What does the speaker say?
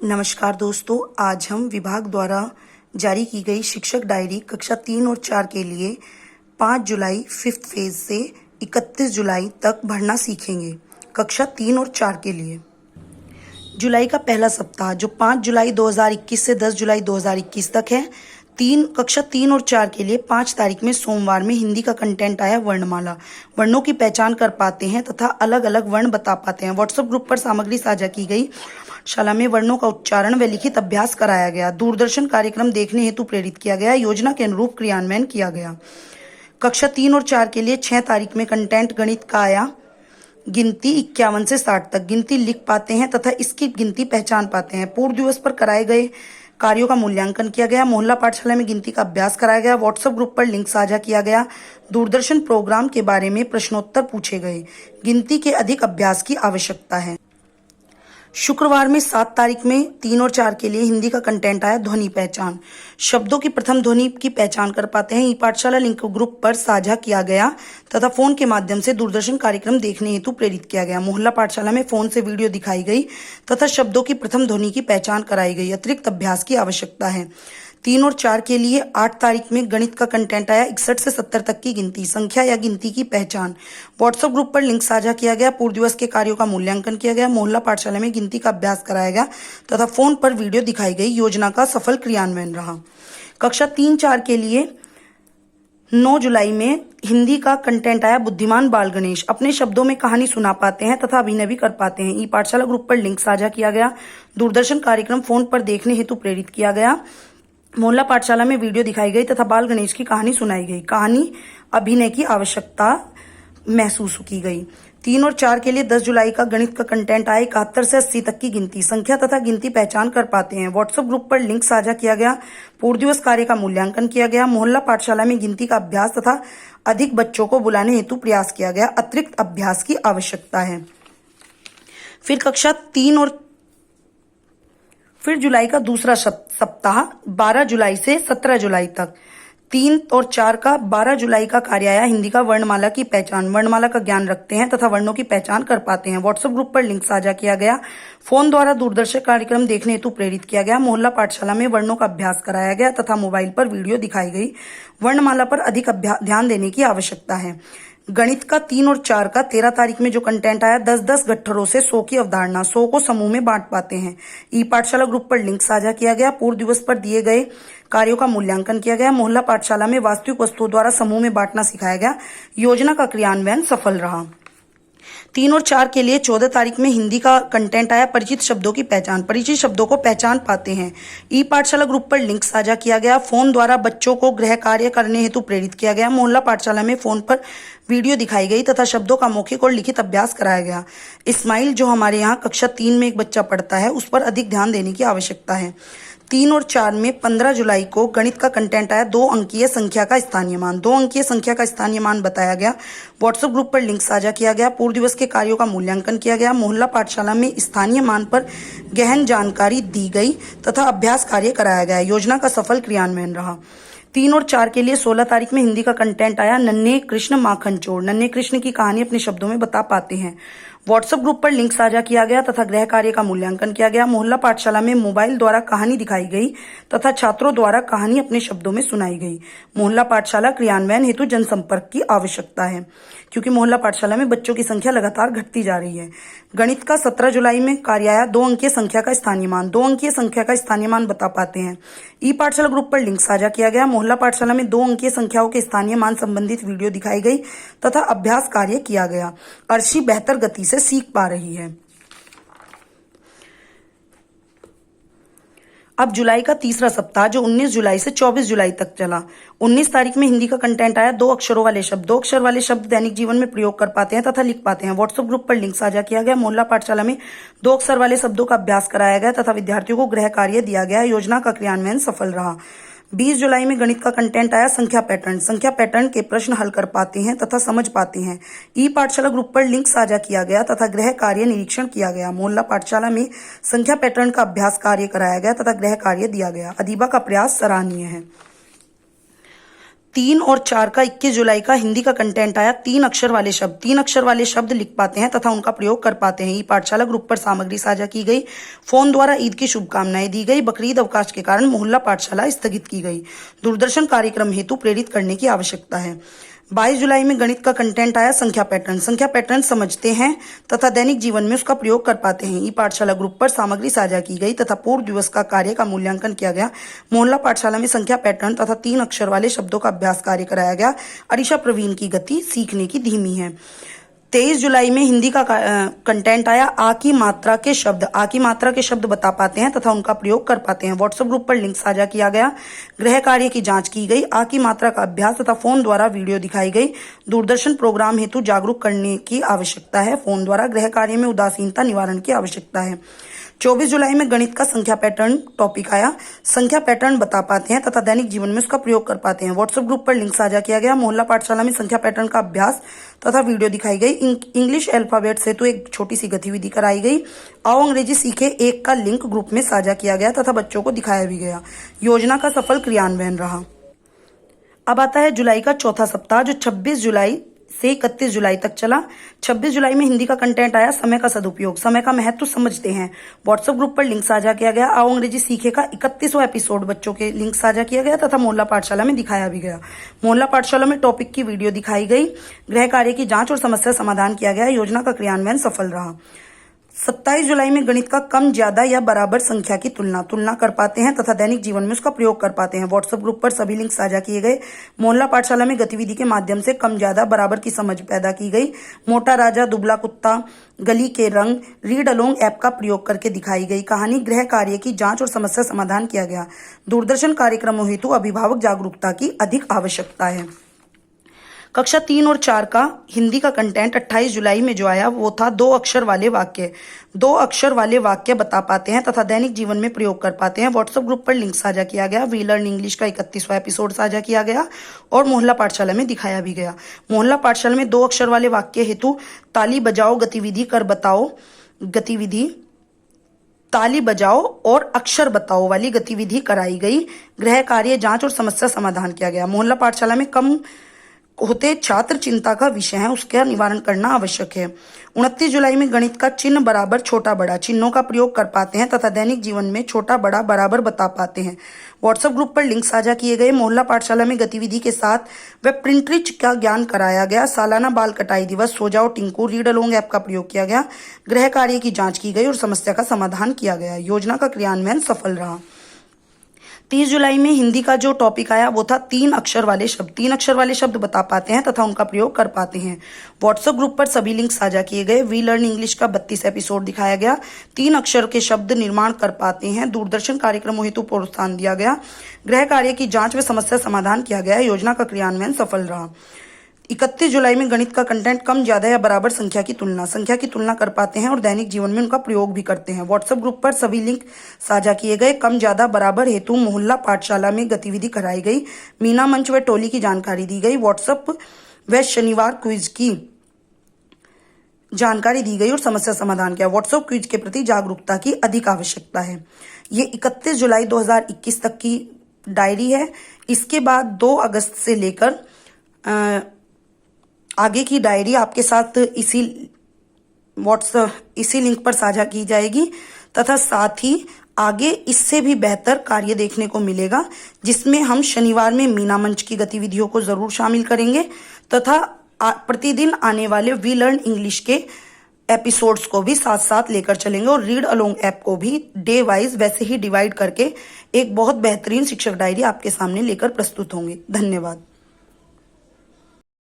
नमस्कार दोस्तों, आज हम विभाग द्वारा जारी की गई शिक्षक डायरी कक्षा 3 और 4 के लिए 5 जुलाई 5th फेज से 31 जुलाई तक भरना सीखेंगे। कक्षा 3 और 4 के लिए जुलाई का पहला सप्ताह जो 5 जुलाई 2021 से 10 जुलाई 2021 तक है। कक्षा 3 और 4 के लिए 5 तारीख में सोमवार में हिंदी का कंटेंट आया वर्णमाला। वर्णों की पहचान कर पाते हैं तथा अलग अलग वर्ण बता पाते हैं। व्हाट्सएप ग्रुप पर सामग्री साझा की गई। शाला में वर्णों का उच्चारण व लिखित अभ्यास कराया गया। दूरदर्शन कार्यक्रम देखने हेतु प्रेरित किया गया। योजना के अनुरूप क्रियान्वयन किया गया। कक्षा 3 और 4 के लिए 6 तारीख में कंटेंट गणित का आया। गिनती 51 से 60 तक गिनती लिख पाते हैं तथा इसकी गिनती पहचान पाते हैं। पूर्व दिवस पर कराए गए कार्यों का मूल्यांकन किया गया। मोहल्ला पाठशाला में गिनती का अभ्यास कराया गया। व्हाट्सएप ग्रुप पर लिंक साझा किया गया। दूरदर्शन प्रोग्राम के बारे में प्रश्नोत्तर पूछे गए। गिनती के अधिक अभ्यास की आवश्यकता है। शुक्रवार में 7 तारीख में 3 और 4 के लिए हिंदी का कंटेंट आया ध्वनि पहचान। शब्दों की प्रथम ध्वनि की पहचान कर पाते हैं। ई पाठशाला लिंक ग्रुप पर साझा किया गया तथा फोन के माध्यम से दूरदर्शन कार्यक्रम देखने हेतु प्रेरित किया गया। मोहल्ला पाठशाला में फोन से वीडियो दिखाई गई तथा शब्दों की प्रथम ध्वनि की पहचान कराई गई। अतिरिक्त अभ्यास की आवश्यकता है। 3 और 4 के लिए 8 तारीख में गणित का कंटेंट आया 61 से 70 तक की गिनती, संख्या या गिनती की पहचान। व्हाट्सएप ग्रुप पर लिंक साझा किया गया। पूर्व दिवस के कार्यों का मूल्यांकन किया गया। मोहल्ला पाठशाला में गिनती का अभ्यास कराया गया तथा फोन पर वीडियो दिखाई गई। योजना का सफल क्रियान्वयन रहा। कक्षा 3-4 के लिए 9 जुलाई में हिंदी का कंटेंट आया बुद्धिमान बाल गणेश। अपने शब्दों में कहानी सुना पाते हैं तथा अभिनय भी कर पाते हैं। ई पाठशाला ग्रुप पर लिंक साझा किया गया। दूरदर्शन कार्यक्रम फोन पर देखने हेतु प्रेरित किया गया। मोहल्ला पाठशाला में वीडियो दिखाई गई तथा बाल गणेश की कहानी सुनाई गई। कहानी अभिनय की आवश्यकता महसूस की गई। 3 और 4 के लिए 10 जुलाई का गणित का कंटेंट आया 71 से 80 तक की गिनती, संख्या तथा गिनती पहचान कर पाते हैं। व्हाट्सएप ग्रुप पर लिंक साझा किया गया। पूर्व दिवस कार्य का मूल्यांकन किया गया। मोहल्ला पाठशाला में गिनती का अभ्यास तथा अधिक बच्चों को बुलाने हेतु प्रयास किया गया। अतिरिक्त अभ्यास की आवश्यकता है। फिर जुलाई का दूसरा सप्ताह 12 जुलाई से 17 जुलाई तक। 3 और 4 का 12 जुलाई का कार्य आया हिंदी का वर्णमाला की पहचान। वर्णमाला का ज्ञान रखते हैं तथा वर्णों की पहचान कर पाते हैं। व्हाट्सएप ग्रुप पर लिंक साझा किया गया। फोन द्वारा दूरदर्शन कार्यक्रम देखने हेतु प्रेरित किया गया। मोहल्ला पाठशाला में वर्णों का अभ्यास कराया गया तथा मोबाइल पर वीडियो दिखाई गई। वर्णमाला पर अधिक ध्यान देने की आवश्यकता है। गणित का 3 और 4 का 13 तारीख में जो कंटेंट आया 10-10 गट्ठरों से 100 की अवधारणा। 100 को समूह में बांट पाते हैं। ई पाठशाला ग्रुप पर लिंक साझा किया गया। पूर्व दिवस पर दिए गए कार्यों का मूल्यांकन किया गया। मोहल्ला पाठशाला में वास्तविक वस्तुओं द्वारा समूह में बांटना सिखाया गया। योजना का क्रियान्वयन सफल रहा। 3 और 4 के लिए 14 तारीख में हिंदी का कंटेंट आया परिचित शब्दों की पहचान। परिचित शब्दों को पहचान पाते हैं। ई पाठशाला ग्रुप पर लिंक साझा किया गया। फोन द्वारा बच्चों को गृह कार्य करने हेतु प्रेरित किया गया। मोहल्ला पाठशाला में फोन पर वीडियो दिखाई गई तथा शब्दों का मौखिक और लिखित अभ्यास कराया गया। इस्माइल जो हमारे यहाँ कक्षा 3 में एक बच्चा पढ़ता है उस पर अधिक ध्यान देने की आवश्यकता है। 3 और 4 में 15 जुलाई को गणित का कंटेंट आया 2 अंकीय संख्या का स्थानीय मान। 2 अंकीय संख्या का स्थानीय मान बताया गया। व्हाट्सएप ग्रुप पर लिंक साझा किया गया। पूर्व दिवस के कार्यों का मूल्यांकन किया गया। मोहल्ला पाठशाला में स्थानीय मान पर गहन जानकारी दी गई तथा अभ्यास कार्य कराया गया। योजना का सफल क्रियान्वयन रहा। 3 और 4 के लिए 16 तारीख में हिंदी का कंटेंट आया नन्हे कृष्ण माखन चोर। नन्हे कृष्ण की कहानी अपने शब्दों में बता पाते हैं। व्हाट्सएप ग्रुप पर लिंक साझा किया गया तथा गृह कार्य का मूल्यांकन किया गया। मोहल्ला पाठशाला में मोबाइल द्वारा कहानी दिखाई गई तथा छात्रों द्वारा कहानी अपने शब्दों में सुनाई गई। मोहल्ला पाठशाला क्रियान्वयन हेतु जनसंपर्क की आवश्यकता है क्योंकि मोहल्ला पाठशाला में बच्चों की संख्या लगातार घटती जा रही है। गणित का 17 जुलाई में कार्य आया 2 अंकीय संख्या का स्थानीय मान। 2 अंकीय संख्या का स्थानीय मान बता पाते हैं। ई पाठशाला ग्रुप पर लिंक साझा किया गया। मोहल्ला पाठशाला में 2 अंकीय संख्याओं के स्थानीय मान संबंधित वीडियो दिखाई गई तथा अभ्यास कार्य किया गया। अर्शी बेहतर गति से सीख पा रही है। अब जुलाई का तीसरा सप्ताह जो 19 जुलाई से 24 जुलाई तक चला। 19 तारीख में हिंदी का कंटेंट आया 2 अक्षरों वाले शब्द। 2 अक्षर वाले शब्द दैनिक जीवन में प्रयोग कर पाते हैं तथा लिख पाते हैं। व्हाट्सएप ग्रुप पर लिंक साझा किया गया। मोहल्ला पाठशाला में 2 अक्षर वाले शब्दों का अभ्यास कराया गया तथा विद्यार्थियों को गृह कार्य दिया गया। योजना का क्रियान्वयन सफल रहा। 20 जुलाई में गणित का कंटेंट आया संख्या पैटर्न। संख्या पैटर्न के प्रश्न हल कर पाते हैं तथा समझ पाते हैं। ई पाठशाला ग्रुप पर लिंक साझा किया गया तथा गृह कार्य निरीक्षण किया गया। मोहल्ला पाठशाला में संख्या पैटर्न का अभ्यास कार्य कराया गया तथा गृह कार्य दिया गया। अदीबा का प्रयास सराहनीय है। 3 और 4 का 21 जुलाई का हिंदी का कंटेंट आया। 3 अक्षर वाले शब्द लिख पाते हैं तथा उनका प्रयोग कर पाते हैं। ई पाठशाला ग्रुप पर सामग्री साझा की गई। फोन द्वारा ईद की शुभकामनाएं दी गई। बकरीद अवकाश के कारण मोहल्ला पाठशाला स्थगित की गई। दूरदर्शन कार्यक्रम हेतु प्रेरित करने की आवश्यकता है। 22 जुलाई में गणित का कंटेंट आया। संख्या पैटर्न समझते हैं तथा दैनिक जीवन में उसका प्रयोग कर पाते हैं। ई पाठशाला ग्रुप पर सामग्री साझा की गई तथा पूर्व दिवस का कार्य का मूल्यांकन किया गया। मोहल्ला पाठशाला में संख्या पैटर्न तथा 3 अक्षर वाले शब्दों का अभ्यास कार्य कराया गया। अरीशा प्रवीण की गति सीखने की धीमी है। 23 जुलाई में हिंदी का कंटेंट आया। आ की मात्रा के शब्द बता पाते हैं तथा उनका प्रयोग कर पाते हैं। व्हाट्सएप ग्रुप पर लिंक साझा किया गया। गृह कार्य की जांच की गई। आ की मात्रा का अभ्यास तथा फोन द्वारा वीडियो दिखाई गई। दूरदर्शन प्रोग्राम हेतु जागरूक करने की आवश्यकता है। फोन द्वारा गृह कार्य में उदासीनता निवारण की आवश्यकता है। 24 जुलाई में गणित का संख्या पैटर्न टॉपिक आया। संख्या पैटर्न बता पाते हैं तथा दैनिक जीवन में उसका प्रयोग कर पाते हैं। व्हाट्सएप ग्रुप पर लिंक साझा किया गया। मोहल्ला पाठशाला में संख्या पैटर्न का अभ्यास तथा वीडियो दिखाई गई। इंग्लिश अल्फाबेट हेतु एक छोटी सी गतिविधि कराई गई। आओ अंग्रेजी सीखे 1 का लिंक ग्रुप में साझा किया गया तथा बच्चों को दिखाया भी गया। योजना का सफल क्रियान्वयन रहा। अब आता है जुलाई का चौथा सप्ताह जो 26 जुलाई से 31 जुलाई तक चला। 26 जुलाई में हिंदी का कंटेंट आया। समय का सदुपयोग, समय का महत्व समझते हैं। व्हाट्सएप ग्रुप पर लिंक साझा किया गया। आओ अंग्रेजी सीखे का 31वां एपिसोड बच्चों के लिंक साझा किया गया तथा मोहल्ला पाठशाला में दिखाया भी गया। मोहल्ला पाठशाला में टॉपिक की वीडियो दिखाई गई। गृह कार्य की जांच और समस्या समाधान किया गया। योजना का क्रियान्वयन सफल रहा। 27 जुलाई में गणित का कम, ज्यादा या बराबर संख्या की तुलना कर पाते हैं तथा दैनिक जीवन में उसका प्रयोग कर पाते हैं। व्हाट्सएप ग्रुप पर सभी लिंक साझा किए गए। मोहल्ला पाठशाला में गतिविधि के माध्यम से कम, ज्यादा, बराबर की समझ पैदा की गई। मोटा राजा, दुबला कुत्ता, गली के रंग, रीड अलोंग ऐप का प्रयोग करके दिखाई गई कहानी। गृह कार्य की जांच और समस्या समाधान किया गया। दूरदर्शन कार्यक्रमों हेतु अभिभावक जागरूकता की अधिक आवश्यकता है। कक्षा 3 और 4 का हिंदी का कंटेंट 28 जुलाई में जो आया वो था 2 अक्षर वाले वाक्य। 2 अक्षर वाले वाक्य बता पाते हैं तथा दैनिक जीवन में प्रयोग कर पाते हैं। व्हाट्सएप ग्रुप पर लिंक साझा किया गया। वी लर्न इंग्लिश का 31वां एपिसोड साझा किया गया और मोहल्ला पाठशाला में दिखाया भी गया। मोहल्ला पाठशाला में 2 अक्षर वाले वाक्य हेतु ताली बजाओ गतिविधि कर बताओ ताली बजाओ और अक्षर बताओ वाली गतिविधि कराई गई। गृह कार्य, जांच और समस्या समाधान किया गया। मोहल्ला पाठशाला में कम होते छात्र चिंता का विषय है, उसका निवारण करना आवश्यक है। 29 जुलाई में गणित का चिन्ह बराबर, छोटा बड़ा चिन्हों का प्रयोग कर पाते हैं तथा दैनिक जीवन में छोटा बड़ा बराबर बता पाते हैं। व्हाट्सएप ग्रुप पर लिंक साझा किए गए। मोहल्ला पाठशाला में गतिविधि के साथ वेब प्रिंटरिच का ज्ञान कराया गया। सालाना बाल कटाई दिवस, सो जाओ टिंकू, रीड अलोंग ऐप का प्रयोग किया गया। गृह कार्य की जांच की गई और समस्या का समाधान किया गया। योजना का क्रियान्वयन सफल रहा। 30 जुलाई में हिंदी का जो टॉपिक आया वो था 3 अक्षर वाले शब्द। 3 अक्षर वाले शब्द बता पाते हैं तथा उनका प्रयोग कर पाते हैं। व्हाट्सएप ग्रुप पर सभी लिंक साझा किए गए। वी लर्न इंग्लिश का 32 एपिसोड दिखाया गया। 3 अक्षर के शब्द निर्माण कर पाते हैं। दूरदर्शन कार्यक्रमों हेतु प्रोत्साहन दिया गया। गृह कार्य की जांच व समस्या समाधान किया गया। योजना का क्रियान्वयन सफल रहा। 31 जुलाई में गणित का कंटेंट कम, ज्यादा या बराबर संख्या की तुलना कर पाते हैं और दैनिक जीवन में उनका प्रयोग भी करते हैं। व्हाट्सएप ग्रुप पर सभी लिंक साझा किए गए। कम, ज्यादा, बराबर हेतु मोहल्ला पाठशाला में गतिविधि कराई गई। मीना मंच व टोली की जानकारी दी गई। व्हाट्सएप व शनिवार क्विज की जानकारी दी गई और समस्या समाधान किया। व्हाट्सएप क्विज के प्रति जागरूकता की अधिक आवश्यकता है। ये 31 जुलाई 2021 तक की डायरी है। इसके बाद 2 अगस्त से लेकर आगे की डायरी आपके साथ इसी लिंक पर साझा की जाएगी तथा साथ ही आगे इससे भी बेहतर कार्य देखने को मिलेगा, जिसमें हम शनिवार में मीना मंच की गतिविधियों को जरूर शामिल करेंगे तथा प्रतिदिन आने वाले वी लर्न इंग्लिश के एपिसोड्स को भी साथ साथ लेकर चलेंगे और रीड अलोंग ऐप को भी डे वाइज वैसे ही डिवाइड करके एक बहुत बेहतरीन शिक्षक डायरी आपके सामने लेकर प्रस्तुत होंगे। धन्यवाद।